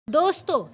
दोस्तों,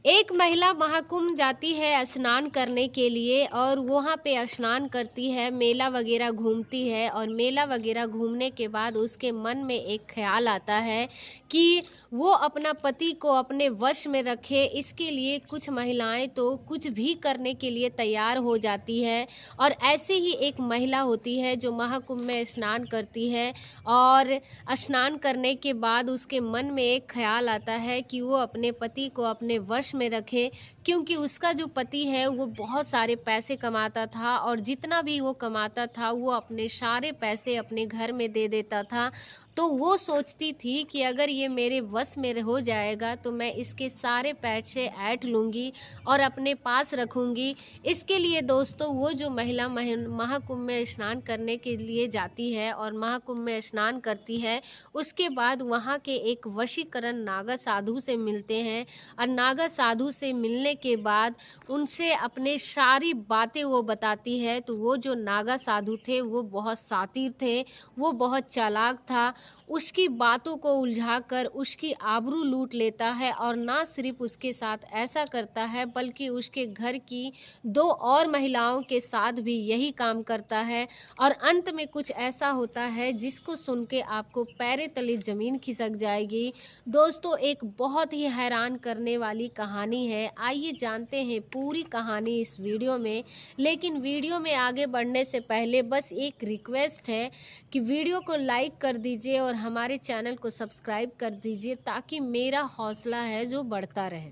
एक महिला महाकुंभ जाती है स्नान करने के लिए और वहाँ पे स्नान करती है, मेला वगैरह घूमती है और मेला वगैरह घूमने के बाद उसके मन में एक ख्याल आता है कि वो अपना पति को अपने वश में रखे। इसके लिए कुछ महिलाएं तो कुछ भी करने के लिए तैयार हो जाती है और ऐसे ही एक महिला होती है जो महाकुंभ में स्नान करती है और स्नान करने के बाद उसके मन में एक ख्याल आता है कि वो अपने पति को अपने वश में रखे, क्योंकि उसका जो पति है वो बहुत सारे पैसे कमाता था और जितना भी वो कमाता था वो अपने सारे पैसे अपने घर में दे देता था। तो वो सोचती थी कि अगर ये मेरे वश में हो जाएगा तो मैं इसके सारे पैसे ऐंठ लूँगी और अपने पास रखूँगी। इसके लिए दोस्तों वो जो महिला महाकुंभ में स्नान करने के लिए जाती है और महाकुंभ में स्नान करती है, उसके बाद वहाँ के एक वशीकरण नागा साधु से मिलते हैं और नागा साधु से मिलने के बाद उनसे अपने सारी बातें वो बताती है। तो वो जो नागा साधु थे वो बहुत शातिर थे, वो बहुत चालाक था। उसकी बातों को उलझाकर उसकी आबरू लूट लेता है और ना सिर्फ उसके साथ ऐसा करता है बल्कि उसके घर की 2 और महिलाओं के साथ भी यही काम करता है। और अंत में कुछ ऐसा होता है जिसको सुन के आपको पैरे तले ज़मीन खिसक जाएगी। दोस्तों, एक बहुत ही हैरान करने वाली कहानी है। आइए जानते हैं पूरी कहानी इस वीडियो में। लेकिन वीडियो में आगे बढ़ने से पहले बस एक रिक्वेस्ट है कि वीडियो को लाइक कर दीजिए और हमारे चैनल को सब्सक्राइब कर दीजिए ताकि मेरा हौसला है जो बढ़ता रहे।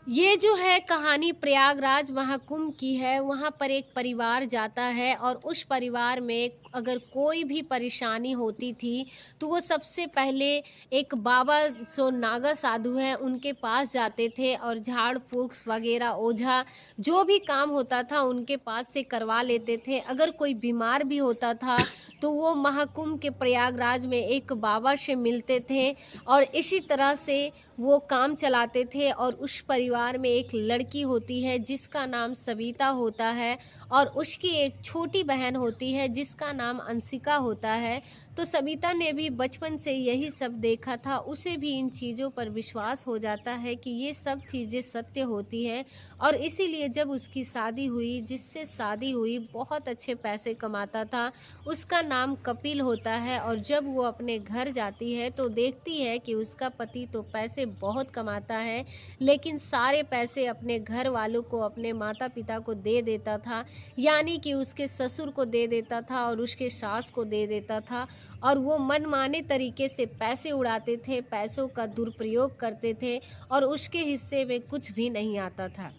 ये जो है कहानी प्रयागराज महाकुंभ की है। वहाँ पर एक परिवार जाता है और उस परिवार में अगर कोई भी परेशानी होती थी तो वो सबसे पहले एक बाबा जो नागा साधु हैं उनके पास जाते थे और झाड़ फूँक वगैरह ओझा जो भी काम होता था उनके पास से करवा लेते थे। अगर कोई बीमार भी होता था तो वो महाकुंभ के प्रयागराज में एक बाबा से मिलते थे और इसी तरह से वो काम चलाते थे। और उस परिवार में एक लड़की होती है जिसका नाम सविता होता है और उसकी एक छोटी बहन होती है जिसका नाम अंशिका होता है। तो सविता ने भी बचपन से यही सब देखा था, उसे भी इन चीज़ों पर विश्वास हो जाता है कि ये सब चीज़ें सत्य होती है। और इसीलिए जब उसकी शादी हुई, जिससे शादी हुई बहुत अच्छे पैसे कमाता था, उसका नाम कपिल होता है। और जब वो अपने घर जाती है तो देखती है कि उसका पति तो पैसे बहुत कमाता है लेकिन सारे पैसे अपने घर वालों को, अपने माता पिता को दे देता था, यानी कि उसके ससुर को दे देता था और उसके सास को दे देता था। और वो मनमाने तरीके से पैसे उड़ाते थे, पैसों का दुरुपयोग करते थे और उसके हिस्से में कुछ भी नहीं आता था।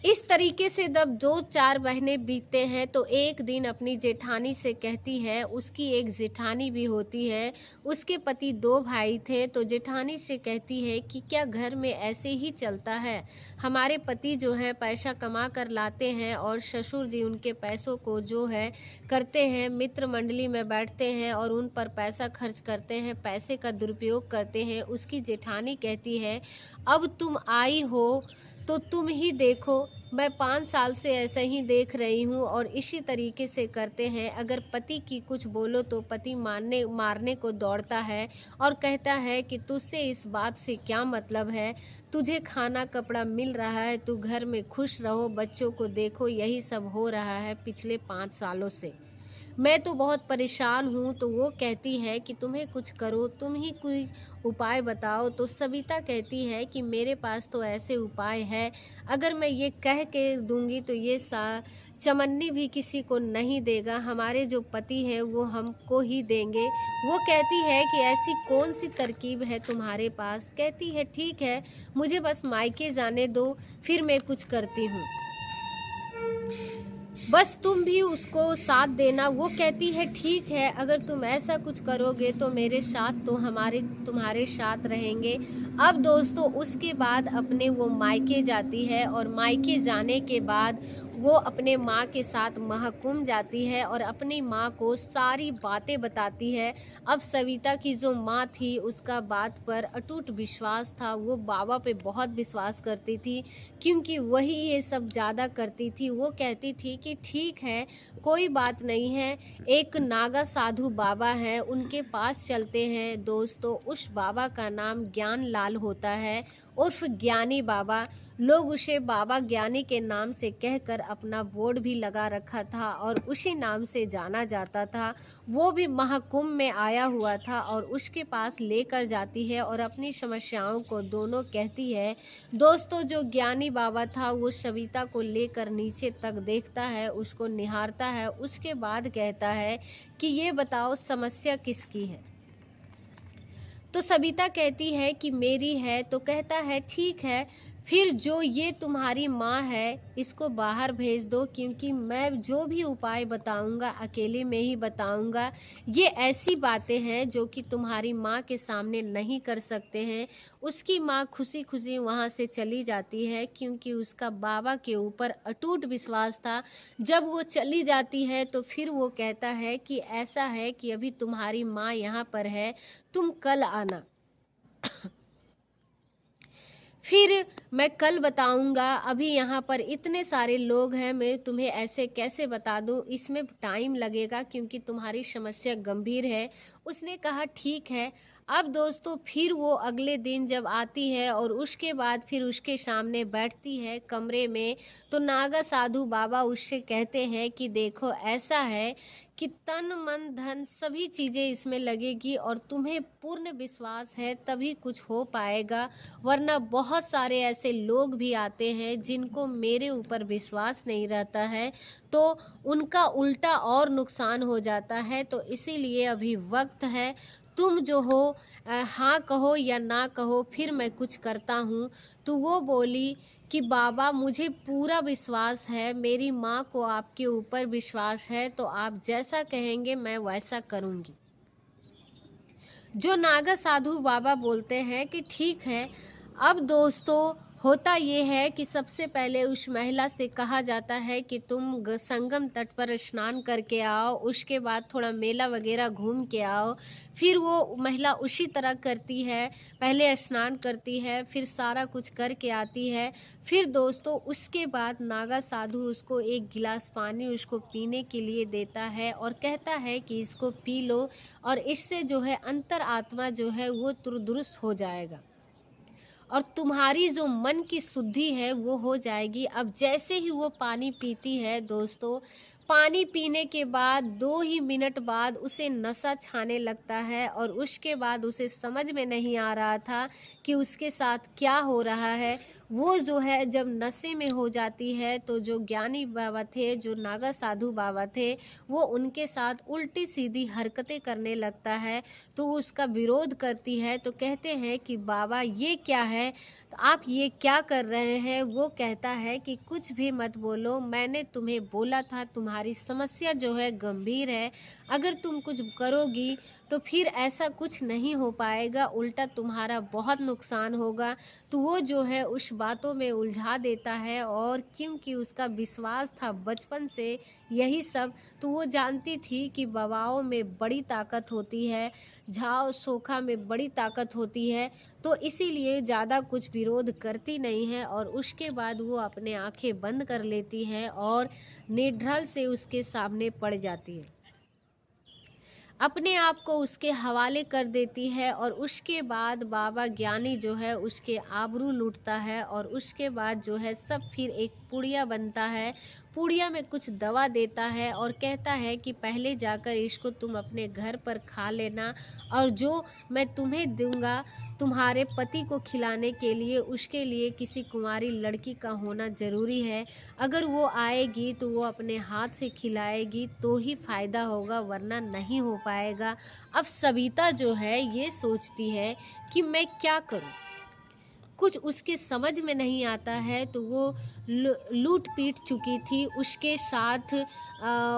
इस तरीके से जब 2-4 महीने बीतते हैं तो एक दिन अपनी जेठानी से कहती है, उसकी एक जेठानी भी होती है, उसके पति 2 भाई थे। तो जेठानी से कहती है कि क्या घर में ऐसे ही चलता है? हमारे पति जो है पैसा कमा कर लाते हैं और ससुर जी उनके पैसों को जो है करते हैं, मित्र मंडली में बैठते हैं और उन पर पैसा खर्च करते हैं, पैसे का दुरुपयोग करते हैं। उसकी जेठानी कहती है, अब तुम आई हो तो तुम ही देखो, मैं 5 साल से ऐसा ही देख रही हूँ और इसी तरीके से करते हैं। अगर पति की कुछ बोलो तो पति मारने को दौड़ता है और कहता है कि तुझसे इस बात से क्या मतलब है, तुझे खाना कपड़ा मिल रहा है, तू घर में खुश रहो, बच्चों को देखो, यही सब हो रहा है पिछले 5 सालों से। मैं तो बहुत परेशान हूँ। तो वो कहती है कि तुम्हें कुछ करो, तुम ही कोई उपाय बताओ। तो सविता कहती है कि मेरे पास तो ऐसे उपाय है, अगर मैं ये कह के दूंगी तो ये चमन्नी भी किसी को नहीं देगा, हमारे जो पति हैं वो हमको ही देंगे। वो कहती है कि ऐसी कौन सी तरकीब है तुम्हारे पास? कहती है ठीक है, मुझे बस मायके जाने दो, फिर मैं कुछ करती हूँ, बस तुम भी उसको साथ देना। वो कहती है ठीक है, अगर तुम ऐसा कुछ करोगे तो मेरे साथ तो तुम्हारे साथ रहेंगे। अब दोस्तों उसके बाद अपने वो मायके जाती है और मायके जाने के बाद वो अपने माँ के साथ महाकुंभ जाती है और अपनी माँ को सारी बातें बताती है। अब सविता की जो माँ थी उसका बात पर अटूट विश्वास था, वो बाबा पे बहुत विश्वास करती थी क्योंकि वही ये सब ज़्यादा करती थी। वो कहती थी कि ठीक है, कोई बात नहीं है, एक नागा साधु बाबा है, उनके पास चलते हैं। दोस्तों, उस बाबा का नाम ज्ञान लाल होता है उर्फ ज्ञानी बाबा। लोग उसे बाबा ज्ञानी के नाम से कहकर अपना बोर्ड भी लगा रखा था और उसी नाम से जाना जाता था। वो भी महाकुंभ में आया हुआ था और उसके पास लेकर जाती है और अपनी समस्याओं को दोनों कहती है। दोस्तों, जो ज्ञानी बाबा था वो सविता को लेकर नीचे तक देखता है, उसको निहारता है, उसके बाद कहता है कि ये बताओ समस्या किसकी है। तो सविता कहती है कि मेरी है। तो कहता है ठीक है, फिर जो ये तुम्हारी माँ है इसको बाहर भेज दो, क्योंकि मैं जो भी उपाय बताऊंगा अकेले में ही बताऊंगा। ये ऐसी बातें हैं जो कि तुम्हारी माँ के सामने नहीं कर सकते हैं। उसकी माँ खुशी खुशी वहाँ से चली जाती है क्योंकि उसका बाबा के ऊपर अटूट विश्वास था। जब वो चली जाती है तो फिर वो कहता है कि ऐसा है कि अभी तुम्हारी माँ यहाँ पर है, तुम कल आना। फिर मैं कल बताऊंगा, अभी यहाँ पर इतने सारे लोग हैं, मैं तुम्हें ऐसे कैसे बता दूं, इसमें टाइम लगेगा क्योंकि तुम्हारी समस्या गंभीर है। उसने कहा ठीक है। अब दोस्तों, फिर वो अगले दिन जब आती है और उसके बाद फिर उसके सामने बैठती है कमरे में, तो नागा साधु बाबा उससे कहते हैं कि देखो, ऐसा है कि तन मन धन सभी चीज़ें इसमें लगेगी और तुम्हें पूर्ण विश्वास है तभी कुछ हो पाएगा, वरना बहुत सारे ऐसे लोग भी आते हैं जिनको मेरे ऊपर विश्वास नहीं रहता है, तो उनका उल्टा और नुकसान हो जाता है। तो इसीलिए अभी वक्त है, तुम जो हो हाँ कहो या ना कहो, फिर मैं कुछ करता हूँ। तो वो बोली कि बाबा, मुझे पूरा विश्वास है, मेरी माँ को आपके ऊपर विश्वास है, तो आप जैसा कहेंगे मैं वैसा करूँगी। जो नागा साधु बाबा बोलते हैं कि ठीक है। अब दोस्तों, होता ये है कि सबसे पहले उस महिला से कहा जाता है कि तुम संगम तट पर स्नान करके आओ, उसके बाद थोड़ा मेला वगैरह घूम के आओ। फिर वो महिला उसी तरह करती है, पहले स्नान करती है, फिर सारा कुछ करके आती है। फिर दोस्तों, उसके बाद नागा साधु उसको एक गिलास पानी उसको पीने के लिए देता है और कहता है कि इसको पी लो और इससे जो है अंतर आत्मा जो है वो दुरुस्त हो जाएगा और तुम्हारी जो मन की शुद्धि है वो हो जाएगी। अब जैसे ही वो पानी पीती है दोस्तों, पानी पीने के बाद 2 ही मिनट बाद उसे नशा छाने लगता है और उसके बाद उसे समझ में नहीं आ रहा था कि उसके साथ क्या हो रहा है। वो जो है जब नशे में हो जाती है तो जो ज्ञानी बाबा थे, जो नागा साधु बाबा थे, वो उनके साथ उल्टी सीधी हरकतें करने लगता है। तो वो उसका विरोध करती है, तो कहते हैं कि बाबा ये क्या है, तो आप ये क्या कर रहे हैं। वो कहता है कि कुछ भी मत बोलो, मैंने तुम्हें बोला था तुम्हारी समस्या जो है गंभीर है, अगर तुम कुछ करोगी तो फिर ऐसा कुछ नहीं हो पाएगा, उल्टा तुम्हारा बहुत नुकसान होगा। तो वो जो है उस बातों में उलझा देता है और क्योंकि उसका विश्वास था बचपन से यही सब, तो वो जानती थी कि बाबाओं में बड़ी ताकत होती है, झाव सोखा में बड़ी ताकत होती है, तो इसीलिए ज़्यादा कुछ विरोध करती नहीं है। और उसके बाद वो अपने आंखें बंद कर लेती है और निढल से उसके सामने पड़ जाती है, अपने आप को उसके हवाले कर देती है। और उसके बाद बाबा ज्ञानी जो है उसके आबरू लूटता है और उसके बाद जो है सब फिर एक पुड़िया बनता है। पुड़िया में कुछ दवा देता है और कहता है कि पहले जाकर इसको तुम अपने घर पर खा लेना और जो मैं तुम्हें दूंगा तुम्हारे पति को खिलाने के लिए, उसके लिए किसी कुंवारी लड़की का होना ज़रूरी है। अगर वो आएगी तो वो अपने हाथ से खिलाएगी तो ही फ़ायदा होगा, वरना नहीं हो पाएगा। अब सविता जो है ये सोचती है कि मैं क्या करूं, कुछ उसके समझ में नहीं आता है। तो वो लूट पीट चुकी थी, उसके साथ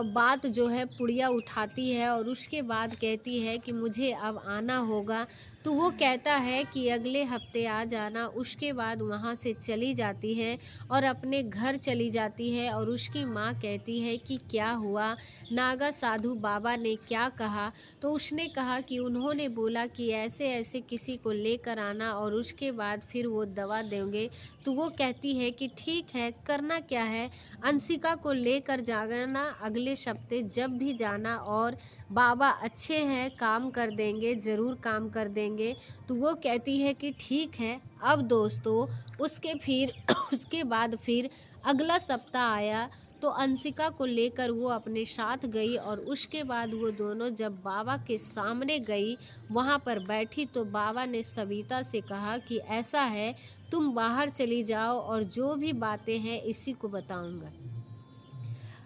बात जो है पुड़िया उठाती है और उसके बाद कहती है कि मुझे अब आना होगा। तो वो कहता है कि अगले हफ्ते आ जाना। उसके बाद वहाँ से चली जाती है और अपने घर चली जाती है और उसकी माँ कहती है कि क्या हुआ, नागा साधु बाबा ने क्या कहा? तो उसने कहा कि उन्होंने बोला कि ऐसे-ऐसे किसी को लेकर आना और उसके बाद फिर वो दवा देंगे। तो वो कहती है कि ठीक है, करना क्या है, अंशिका को लेकर जाना अगले हफ्ते जब भी जाना, और बाबा अच्छे हैं, काम कर देंगे, ज़रूर काम कर देंगे। तो वो कहती है कि ठीक है। अब दोस्तों उसके बाद फिर अगला सप्ताह आया, तो अंशिका को लेकर वो अपने साथ गई और उसके बाद वो दोनों जब बाबा के सामने गई, वहाँ पर बैठी, तो बाबा ने सविता से कहा कि ऐसा है, तुम बाहर चली जाओ और जो भी बातें हैं इसी को बताऊंगा।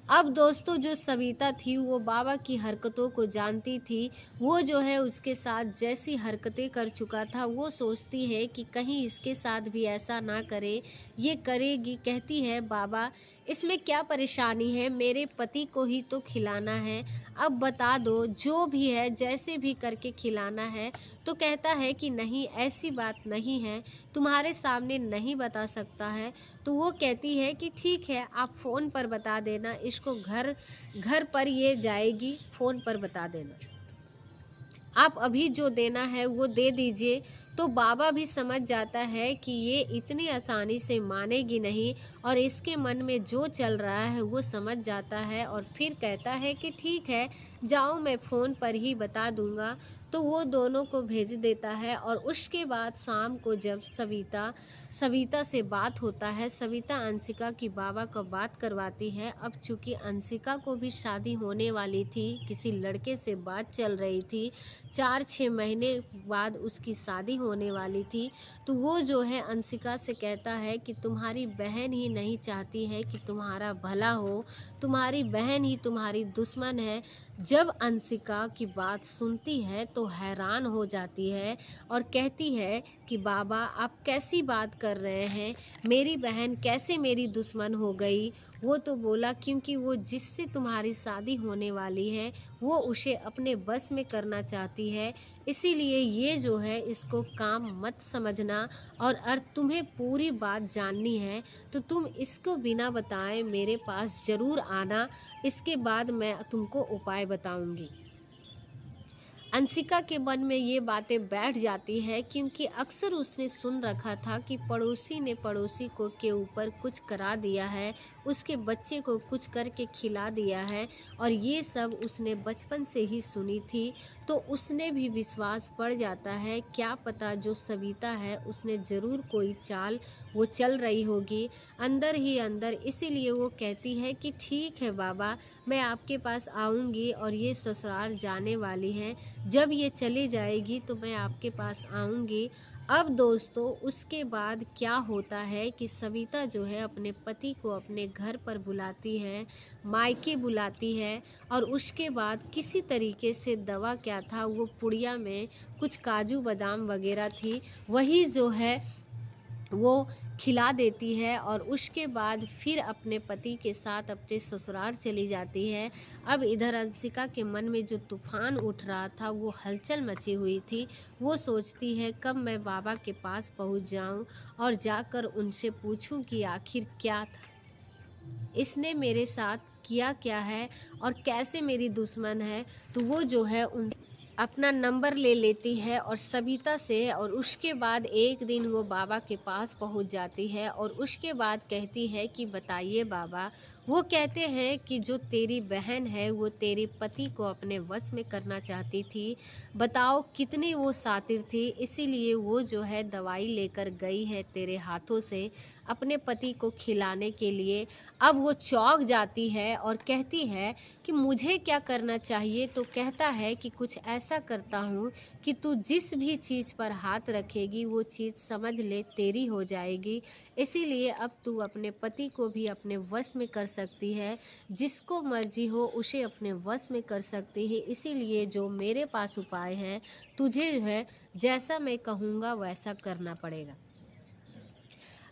अब दोस्तों जो सविता थी वो बाबा की हरकतों को जानती थी। वो जो है उसके साथ जैसी हरकतें कर चुका था, वो सोचती है कि कहीं इसके साथ भी ऐसा ना करे। ये करेगी, कहती है बाबा इसमें क्या परेशानी है, मेरे पति को ही तो खिलाना है, अब बता दो जो भी है जैसे भी करके खिलाना है। तो कहता है कि नहीं, ऐसी बात नहीं है, तुम्हारे सामने नहीं बता सकता है। तो वो कहती है कि ठीक है, आप फ़ोन पर बता देना इसको, घर घर पर ये जाएगी, फ़ोन पर बता देना, आप अभी जो देना है वो दे दीजिए। तो बाबा भी समझ जाता है कि ये इतनी आसानी से मानेगी नहीं और इसके मन में जो चल रहा है वो समझ जाता है और फिर कहता है कि ठीक है, जाओ, मैं फ़ोन पर ही बता दूंगा। तो वो दोनों को भेज देता है और उसके बाद शाम को जब सविता से बात होता है, सविता अंशिका की बाबा को बात करवाती है। अब चूंकि अंशिका को भी शादी होने वाली थी, किसी लड़के से बात चल रही थी, 4-6 महीने बाद उसकी शादी होने वाली थी। तो वो जो है अंशिका से कहता है कि तुम्हारी बहन ही नहीं चाहती है कि तुम्हारा भला हो, तुम्हारी बहन ही तुम्हारी दुश्मन है। जब अंशिका की बात सुनती है तो हैरान हो जाती है और कहती है कि बाबा आप कैसी बात कर रहे हैं, मेरी बहन कैसे मेरी दुश्मन हो गई? वो तो बोला क्योंकि वो जिससे तुम्हारी शादी होने वाली है वो उसे अपने बस में करना चाहती है, इसीलिए ये जो है इसको काम मत समझना। और तुम्हें पूरी बात जाननी है तो तुम इसको बिना बताए मेरे पास ज़रूर आना, इसके बाद मैं तुमको उपाय बताऊंगी। अंशिका के मन में ये बातें बैठ जाती है क्योंकि अक्सर उसने सुन रखा था कि पड़ोसी ने पड़ोसी को के ऊपर कुछ करा दिया है, उसके बच्चे को कुछ करके खिला दिया है, और ये सब उसने बचपन से ही सुनी थी। तो उसने भी विश्वास पड़ जाता है, क्या पता जो सविता है उसने ज़रूर कोई चाल वो चल रही होगी अंदर ही अंदर। इसीलिए वो कहती है कि ठीक है बाबा, मैं आपके पास आऊँगी और ये ससुराल जाने वाली है, जब ये चली जाएगी तो मैं आपके पास आऊँगी। अब दोस्तों उसके बाद क्या होता है कि सविता जो है अपने पति को अपने घर पर बुलाती है, मायके बुलाती है, और उसके बाद किसी तरीके से दवा क्या था, वो पुड़िया में कुछ काजू बादाम वगैरह थी, वही जो है वो खिला देती है और उसके बाद फिर अपने पति के साथ अपने ससुराल चली जाती है। अब इधर अंशिका के मन में जो तूफान उठ रहा था, वो हलचल मची हुई थी। वो सोचती है कब मैं बाबा के पास पहुंच जाऊं और जाकर उनसे पूछूं कि आखिर क्या था, इसने मेरे साथ किया क्या है और कैसे मेरी दुश्मन है। तो वो जो है उन अपना नंबर ले लेती है और सविता से, और उसके बाद एक दिन वो बाबा के पास पहुंच जाती है और उसके बाद कहती है कि बताइए बाबा। वो कहते हैं कि जो तेरी बहन है वो तेरे पति को अपने वश में करना चाहती थी, बताओ कितनी वो शातिर थी, इसीलिए वो जो है दवाई लेकर गई है तेरे हाथों से अपने पति को खिलाने के लिए। अब वो चौंक जाती है और कहती है कि मुझे क्या करना चाहिए। तो कहता है कि कुछ ऐसा करता हूँ कि तू जिस भी चीज़ पर हाथ रखेगी वो चीज़ समझ ले तेरी हो जाएगी, इसीलिए अब तू अपने पति को भी अपने वश में कर सकती है, जिसको मर्जी हो उसे अपने वश में कर सकती है। इसीलिए जो मेरे पास उपाय है, तुझे जो है जैसा मैं कहूँगा वैसा करना पड़ेगा।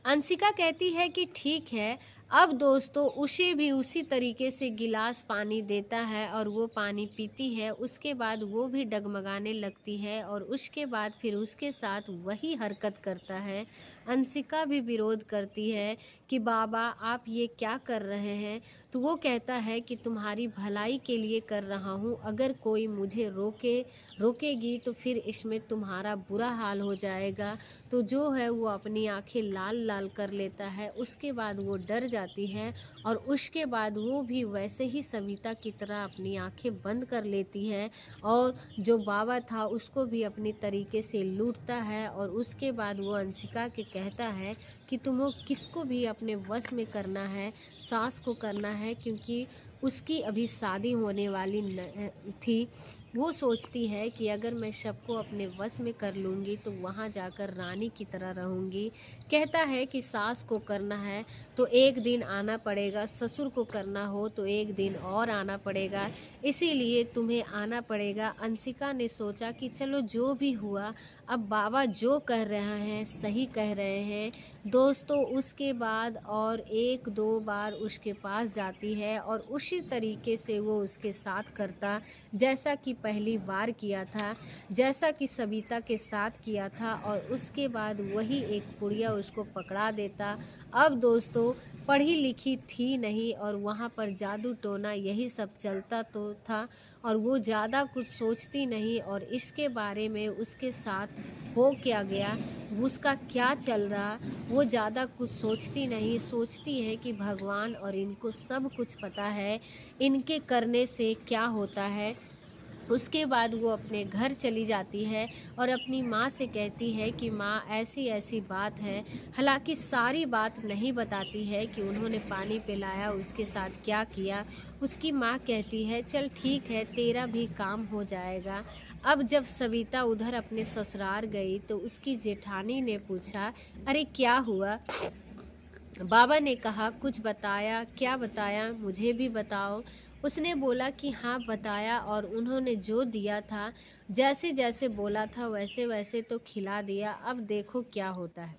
अंशिका कहती है कि ठीक है, अब दोस्तों उसे भी उसी तरीके से गिलास पानी देता है और वो पानी पीती है। उसके बाद वो भी डगमगाने लगती है और उसके बाद फिर उसके साथ वही हरकत करता है। अंशिका भी विरोध करती है कि बाबा आप ये क्या कर रहे हैं? तो वो कहता है कि तुम्हारी भलाई के लिए कर रहा हूँ, अगर कोई मुझे रोकेगी तो फिर इसमें तुम्हारा बुरा हाल हो जाएगा। तो जो है वो अपनी आंखें लाल लाल कर लेता है। उसके बाद वो डर जाती है और उसके बाद वो भी वैसे ही सविता की तरह अपनी आंखें बंद कर लेती है और जो बाबा था उसको भी अपनी तरीके से लूटता है। और उसके बाद वो अंशिका के कहता है कि तुम्हें किसको भी अपने वश में करना है, सास को करना है, क्योंकि उसकी अभी शादी होने वाली थी। वो सोचती है कि अगर मैं सबको अपने वश में कर लूँगी तो वहाँ जाकर रानी की तरह रहूँगी। कहता है कि सास को करना है तो एक दिन आना पड़ेगा, ससुर को करना हो तो एक दिन और आना पड़ेगा, इसीलिए तुम्हें आना पड़ेगा। अंशिका ने सोचा कि चलो जो भी हुआ, अब बाबा जो कह रहे हैं सही कह रहे हैं। दोस्तों उसके बाद और 1-2 बार उसके पास जाती है और उसी तरीके से वो उसके साथ करता जैसा कि पहली बार किया था, जैसा कि सविता के साथ किया था। और उसके बाद वही एक पुड़िया उसको पकड़ा देता। अब दोस्तों पढ़ी लिखी थी नहीं और वहाँ पर जादू टोना यही सब चलता तो था और वो ज़्यादा कुछ सोचती नहीं और इसके बारे में उसके साथ हो क्या गया, उसका क्या चल रहा, वो ज़्यादा कुछ सोचती नहीं। सोचती है कि भगवान और इनको सब कुछ पता है, इनके करने से क्या होता है। उसके बाद वो अपने घर चली जाती है और अपनी माँ से कहती है कि माँ ऐसी ऐसी बात है। हालांकि सारी बात नहीं बताती है कि उन्होंने पानी पिलाया, उसके साथ क्या किया। उसकी माँ कहती है चल ठीक है, तेरा भी काम हो जाएगा। अब जब सविता उधर अपने ससुराल गई तो उसकी जेठानी ने पूछा, अरे क्या हुआ? बाबा ने कहा कुछ बताया? क्या बताया, मुझे भी बताओ। उसने बोला कि हाँ बताया और उन्होंने जो दिया था, जैसे जैसे बोला था वैसे वैसे तो खिला दिया, अब देखो क्या होता है।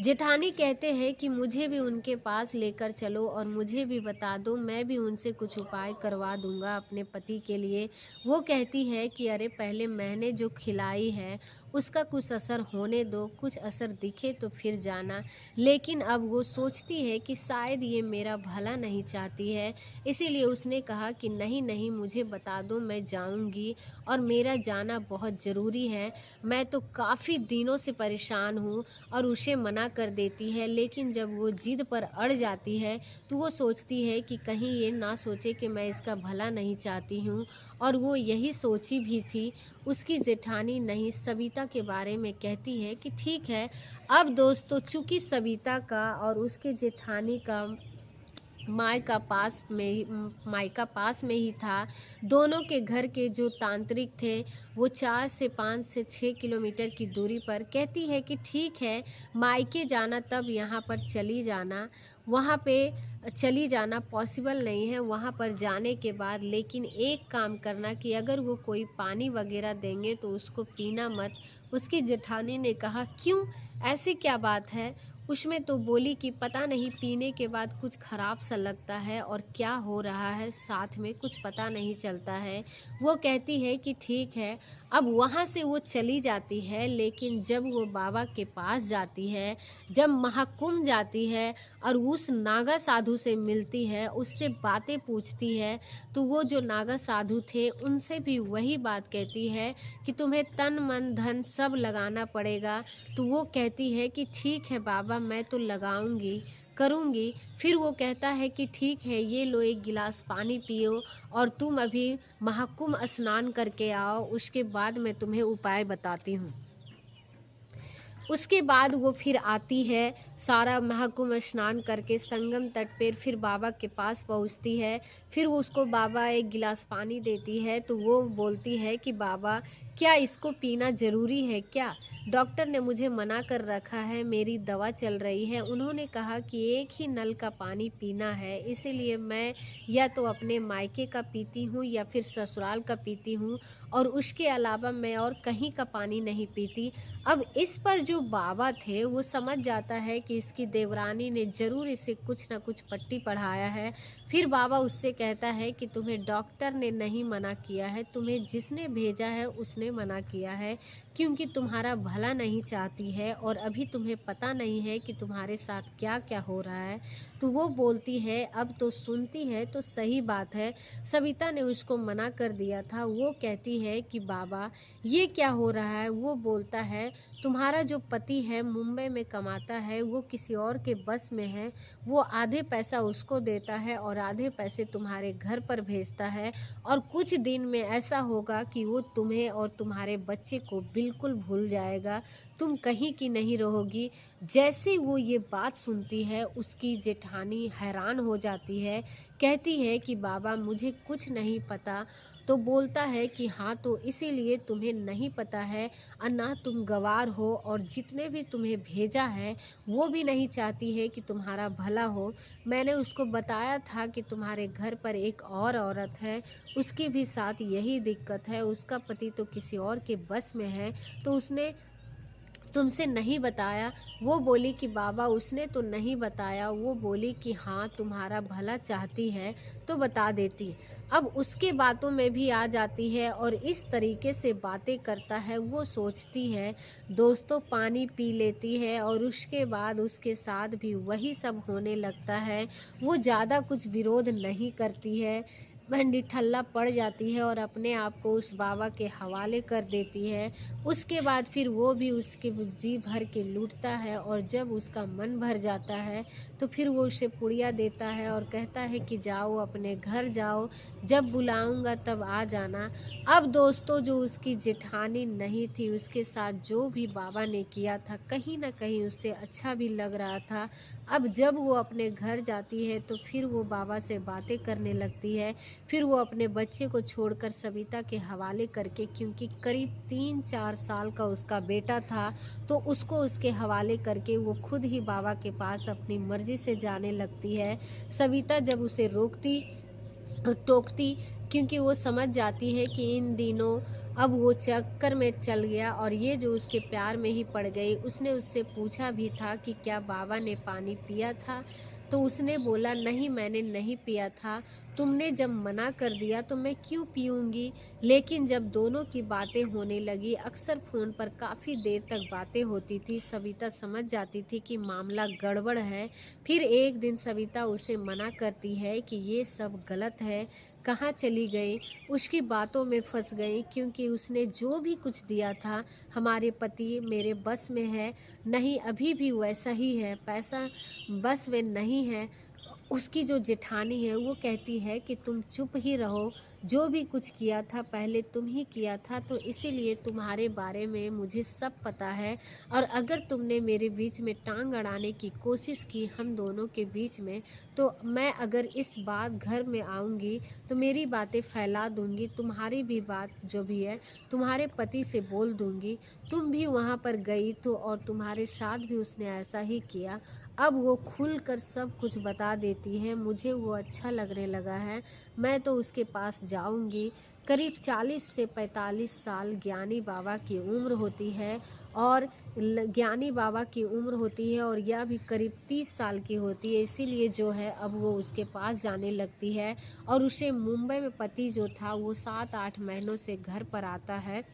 जेठानी कहते हैं कि मुझे भी उनके पास लेकर चलो और मुझे भी बता दो, मैं भी उनसे कुछ उपाय करवा दूंगा अपने पति के लिए। वो कहती है कि अरे पहले मैंने जो खिलाई है उसका कुछ असर होने दो, कुछ असर दिखे तो फिर जाना। लेकिन अब वो सोचती है कि शायद ये मेरा भला नहीं चाहती है, इसीलिए उसने कहा कि नहीं नहीं मुझे बता दो, मैं जाऊंगी और मेरा जाना बहुत ज़रूरी है। मैं तो काफ़ी दिनों से परेशान हूँ। और उसे मना कर देती है, लेकिन जब वो जिद पर अड़ जाती है तो वो सोचती है कि कहीं ये ना सोचे कि मैं इसका भला नहीं चाहती हूँ। और वो यही सोची भी थी। उसकी जेठानी नहीं सविता के बारे में कहती है कि ठीक है। अब दोस्तों चूंकि सविता का और उसके जेठानी का मायका पास में ही था, दोनों के घर के जो तांत्रिक थे वो 4 से 5 से 6 किलोमीटर की दूरी पर। कहती है कि ठीक है, मायके जाना तब यहाँ पर चली जाना, वहाँ पे चली जाना पॉसिबल नहीं है वहाँ पर जाने के बाद, लेकिन एक काम करना कि अगर वो कोई पानी वगैरह देंगे तो उसको पीना मत। उसकी जेठानी ने कहा क्यों, ऐसी क्या बात है? उसमें तो बोली कि पता नहीं पीने के बाद कुछ ख़राब सा लगता है और क्या हो रहा है साथ में कुछ पता नहीं चलता है। वो कहती है कि ठीक है। अब वहाँ से वो चली जाती है, लेकिन जब वो बाबा के पास जाती है, जब महाकुंभ जाती है और उस नागा साधु से मिलती है, उससे बातें पूछती है, तो वो जो नागा साधु थे उनसे भी वही बात कहती है कि तुम्हें तन मन धन सब लगाना पड़ेगा। तो वो कहती है कि ठीक है बाबा, मैं तो लगाऊंगी, करूंगी। फिर वो कहता है कि ठीक है, ये लो एक गिलास पानी पियो और तुम अभी महाकुंभ स्नान करके आओ, उसके बाद मैं तुम्हें उपाय बताती हूँ। उसके बाद वो फिर आती है, सारा महाकुंभ स्नान करके संगम तट पर फिर बाबा के पास पहुंचती है। फिर उसको बाबा एक गिलास पानी देती है तो वो बोलती है कि बाबा क्या इसको पीना ज़रूरी है क्या? डॉक्टर ने मुझे मना कर रखा है, मेरी दवा चल रही है। उन्होंने कहा कि एक ही नल का पानी पीना है, इसीलिए मैं या तो अपने मायके का पीती हूँ या फिर ससुराल का पीती हूँ, और उसके अलावा मैं और कहीं का पानी नहीं पीती। अब इस पर जो बाबा थे वो समझ जाता है कि इसकी देवरानी ने ज़रूर इसे कुछ न कुछ पट्टी पढ़ाया है। फिर बाबा उससे कहता है कि तुम्हें डॉक्टर ने नहीं मना किया है, तुम्हें जिसने भेजा है उसने मना किया है, क्योंकि तुम्हारा भला नहीं चाहती है और अभी तुम्हें पता नहीं है कि तुम्हारे साथ क्या-क्या हो रहा है। तो वो बोलती है, अब तो सुनती है तो सही बात है, सविता ने उसको मना कर दिया था। वो कहती है कि बाबा ये क्या हो रहा है? वो बोलता है, तुम्हारा जो पति है मुंबई में कमाता है, वो किसी और के बस में है। वो आधे पैसा उसको देता है और आधे पैसे तुम्हारे घर पर भेजता है, और कुछ दिन में ऐसा होगा कि वो तुम्हें और तुम्हारे बच्चे को बिल्कुल भूल जाएगा, तुम कहीं की नहीं रहोगी। जैसे वो ये बात सुनती है, उसकी जेठानी हैरान हो जाती है, कहती है कि बाबा मुझे कुछ नहीं पता। तो बोलता है कि हाँ, तो इसीलिए तुम्हें नहीं पता है, और ना तुम गँवार हो, और जितने भी तुम्हें भेजा है वो भी नहीं चाहती है कि तुम्हारा भला हो। मैंने उसको बताया था कि तुम्हारे घर पर एक और औरत है, उसके भी साथ यही दिक्कत है, उसका पति तो किसी और के बस में है, तो उसने तुमसे नहीं बताया। वो बोली कि बाबा उसने तो नहीं बताया, वो बोली कि हाँ तुम्हारा भला चाहती है तो बता देती। अब उसके बातों में भी आ जाती है और इस तरीके से बातें करता है। वो सोचती है, दोस्तों पानी पी लेती है और उसके बाद उसके साथ भी वही सब होने लगता है। वो ज़्यादा कुछ विरोध नहीं करती है, निठल्ला पड़ जाती है और अपने आप को उस बाबा के हवाले कर देती है। उसके बाद फिर वो भी उसके जी भर के लूटता है, और जब उसका मन भर जाता है तो फिर वो उसे पुड़िया देता है और कहता है कि जाओ अपने घर जाओ, जब बुलाऊंगा तब आ जाना। अब दोस्तों जो उसकी जेठानी नहीं थी, उसके साथ जो भी बाबा ने किया था कहीं ना कहीं उससे अच्छा भी लग रहा था। अब जब वो अपने घर जाती है तो फिर वो बाबा से बातें करने लगती है। फिर वो अपने बच्चे को छोड़कर सविता के हवाले करके, क्योंकि करीब 3-4 साल का उसका बेटा था, तो उसको उसके हवाले करके वो खुद ही बाबा के पास अपनी मर्जी से जाने लगती है। सविता जब उसे रोकती टोकती, क्योंकि वो समझ जाती है कि इन दिनों अब वो चक्कर में चल गया और ये जो उसके प्यार में ही पड़ गई। उसने उससे पूछा भी था कि क्या बाबा ने पानी पिया था, तो उसने बोला नहीं मैंने नहीं पिया था, तुमने जब मना कर दिया तो मैं क्यों पीऊँगी। लेकिन जब दोनों की बातें होने लगी, अक्सर फ़ोन पर काफ़ी देर तक बातें होती थी, सविता समझ जाती थी कि मामला गड़बड़ है। फिर एक दिन सविता उसे मना करती है कि ये सब गलत है, कहाँ चली गई, उसकी बातों में फंस गई, क्योंकि उसने जो भी कुछ दिया था, हमारे पति मेरे बस में है, नहीं अभी भी वैसा ही है, पैसा बस में नहीं है। उसकी जो जेठानी है वो कहती है कि तुम चुप ही रहो, जो भी कुछ किया था पहले तुम ही किया था, तो इसीलिए तुम्हारे बारे में मुझे सब पता है, और अगर तुमने मेरे बीच में टांग अड़ाने की कोशिश की हम दोनों के बीच में, तो मैं अगर इस बात घर में आऊँगी तो मेरी बातें फैला दूँगी, तुम्हारी भी बात जो भी है तुम्हारे पति से बोल दूँगी। तुम भी वहाँ पर गई तो और तुम्हारे साथ भी उसने ऐसा ही किया। अब वो खुलकर सब कुछ बता देती है, मुझे वो अच्छा लगने लगा है, मैं तो उसके पास जाऊंगी। करीब 40 से 45 साल ज्ञानी बाबा की उम्र होती है, और ज्ञानी बाबा की उम्र होती है और यह भी करीब 30 साल की होती है, इसीलिए जो है अब वो उसके पास जाने लगती है। और उसे मुंबई में पति जो था वो 7-8 महीनों से घर पर आता है,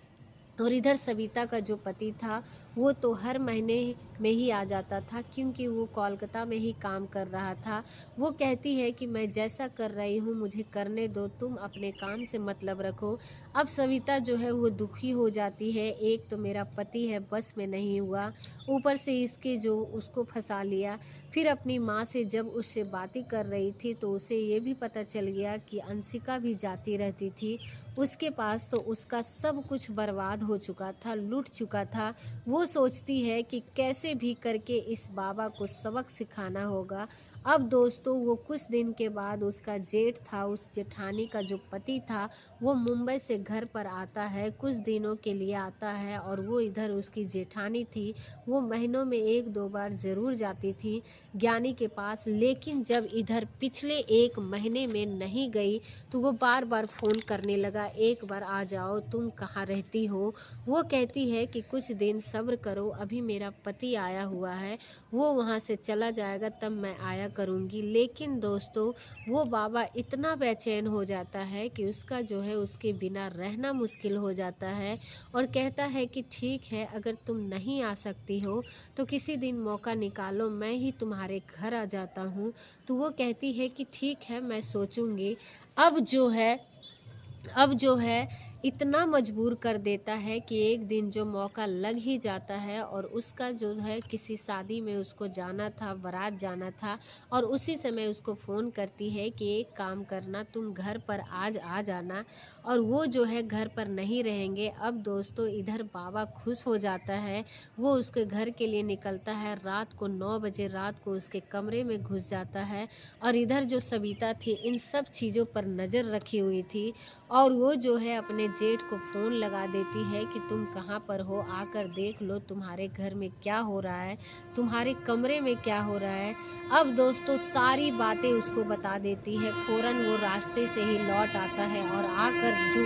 और इधर सविता का जो पति था वो तो हर महीने में ही आ जाता था, क्योंकि वो कोलकाता में ही काम कर रहा था। वो कहती है कि मैं जैसा कर रही हूँ मुझे करने दो, तुम अपने काम से मतलब रखो। अब सविता जो है वो दुखी हो जाती है, एक तो मेरा पति है बस में नहीं हुआ, ऊपर से इसके जो उसको फंसा लिया। फिर अपनी माँ से जब उससे बातें कर रही थी तो उसे ये भी पता चल गया कि अंशिका भी जाती रहती थी उसके पास, तो उसका सब कुछ बर्बाद हो चुका था, लूट चुका था। वो सोचती है कि कैसे भी करके इस बाबा को सबक सिखाना होगा, अब दोस्तों वो कुछ दिन के बाद उसका जेठ था, उस जेठानी का जो पति था, वो मुंबई से घर पर आता है, कुछ दिनों के लिए आता है। और वो इधर उसकी जेठानी थी, वो महीनों में 1-2 बार ज़रूर जाती थी ज्ञानी के पास। लेकिन जब इधर पिछले 1 महीने में नहीं गई तो वो बार बार फ़ोन करने लगा, एक बार आ जाओ, तुम कहाँ रहती हो। वो कहती है कि कुछ दिन सब्र करो, अभी मेरा पति आया हुआ है, वो वहाँ से चला जाएगा तब मैं आया करूँगी। लेकिन दोस्तों वो बाबा इतना बेचैन हो जाता है कि उसका जो है उसके बिना रहना मुश्किल हो जाता है, और कहता है कि ठीक है, अगर तुम नहीं आ सकती हो तो किसी दिन मौका निकालो, मैं ही तुम्हारे घर आ जाता हूँ। तो वो कहती है कि ठीक है, मैं सोचूंगी। अब जो है अब जो है इतना मजबूर कर देता है कि एक दिन जो मौका लग ही जाता है, और उसका जो है किसी शादी में उसको जाना था, बारात जाना था। और उसी समय उसको फ़ोन करती है कि एक काम करना, तुम घर पर आज आ जाना। और वो जो है घर पर नहीं रहेंगे। अब दोस्तों इधर बाबा खुश हो जाता है, वो उसके घर के लिए निकलता है। रात को 9 बजे रात को उसके कमरे में घुस जाता है, और इधर जो सविता थी इन सब चीज़ों पर नज़र रखी हुई थी, और वो जो है अपने जेठ को फ़ोन लगा देती है कि तुम कहाँ पर हो, आकर देख लो तुम्हारे घर में क्या हो रहा है, तुम्हारे कमरे में क्या हो रहा है। अब दोस्तों सारी बातें उसको बता देती है। फ़ौरन वो रास्ते से ही लौट आता है और आकर जो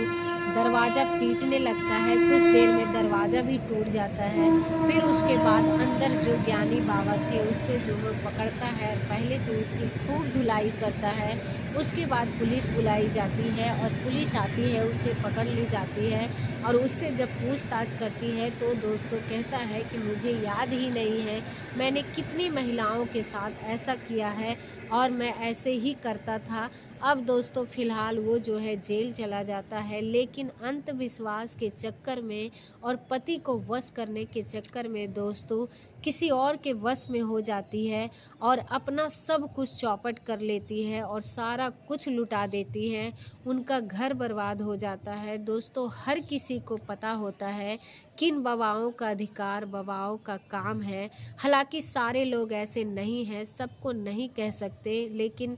दरवाज़ा पीटने लगता है, कुछ देर में दरवाज़ा भी टूट जाता है। फिर उसके बाद अंदर जो ज्ञानी बाबा थे उसके जो वो पकड़ता है, पहले तो उसकी खूब धुलाई करता है, उसके बाद पुलिस बुलाई जाती है और पुलिस आती है, उसे पकड़ ली जाती है। और उससे जब पूछताछ करती है तो दोस्तों कहता है कि मुझे याद ही नहीं है, मैंने कितनी महिलाओं के साथ ऐसा किया है और मैं ऐसे ही करता था। अब दोस्तों फ़िलहाल वो जो है जेल चला जाता है, लेकिन अंधविश्वास के चक्कर में और पति को वश करने के चक्कर में दोस्तों किसी और के वश में हो जाती है, और अपना सब कुछ चौपट कर लेती है और सारा कुछ लुटा देती है। उनका घर बर्बाद हो जाता है। दोस्तों हर किसी को पता होता है किन बाबाओं का अधिकार बाबाओं का काम है। हालांकि सारे लोग ऐसे नहीं हैं, सबको नहीं कह सकते, लेकिन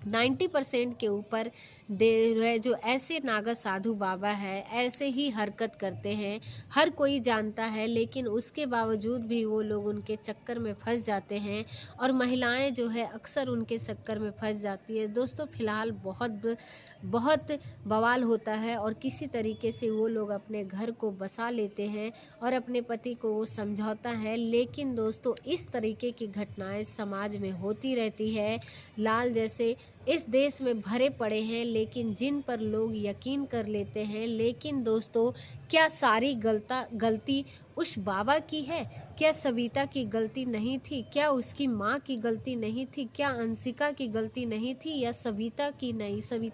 90% के ऊपर दे जो ऐसे नागा साधु बाबा है ऐसे ही हरकत करते हैं, हर कोई जानता है। लेकिन उसके बावजूद भी वो लोग उनके चक्कर में फंस जाते हैं, और महिलाएं जो है अक्सर उनके चक्कर में फंस जाती है। दोस्तों फिलहाल बहुत बहुत बवाल होता है, और किसी तरीके से वो लोग अपने घर को बसा लेते हैं और अपने पति को वो समझौता है। लेकिन दोस्तों इस तरीके की घटनाएं समाज में होती रहती है। लाल जैसे इस देश में भरे पड़े हैं, लेकिन जिन पर लोग यकीन कर लेते हैं। लेकिन दोस्तों क्या सारी गलती उस बाबा की है? क्या सविता की गलती नहीं थी? क्या उसकी माँ की गलती नहीं थी? क्या अंशिका की गलती नहीं थी, या सविता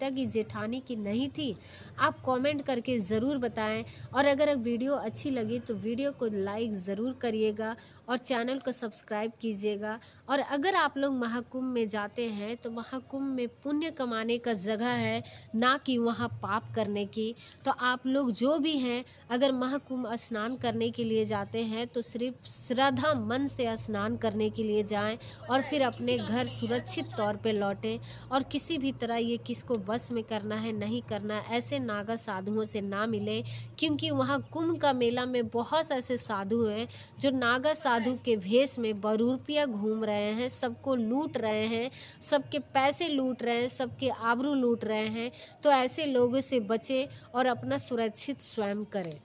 की जेठानी की नहीं थी? आप कमेंट करके ज़रूर बताएं। और अगर वीडियो अच्छी लगी तो वीडियो को लाइक ज़रूर करिएगा और चैनल को सब्सक्राइब कीजिएगा। और अगर आप लोग महाकुंभ में जाते हैं तो महाकुंभ में पुण्य कमाने का जगह है, ना कि वहाँ पाप करने की। तो आप लोग जो भी हैं अगर महाकुंभ स्नान करने के लिए जाते हैं तो सिर्फ श्रद्धा मन से स्नान करने के लिए जाएं, और फिर अपने घर सुरक्षित तौर पे लौटें। और किसी भी तरह ये किसको बस में करना है नहीं करना है ऐसे नागा साधुओं से ना मिले, क्योंकि वहाँ कुंभ का मेला में बहुत ऐसे साधु हैं जो नागा साधु के भेष में बरूपिया घूम रहे हैं, सबको लूट रहे हैं, सबके पैसे लूट रहे हैं, सबके आबरू लूट रहे हैं। तो ऐसे लोगों से बचें और अपना सुरक्षित स्वयं करें।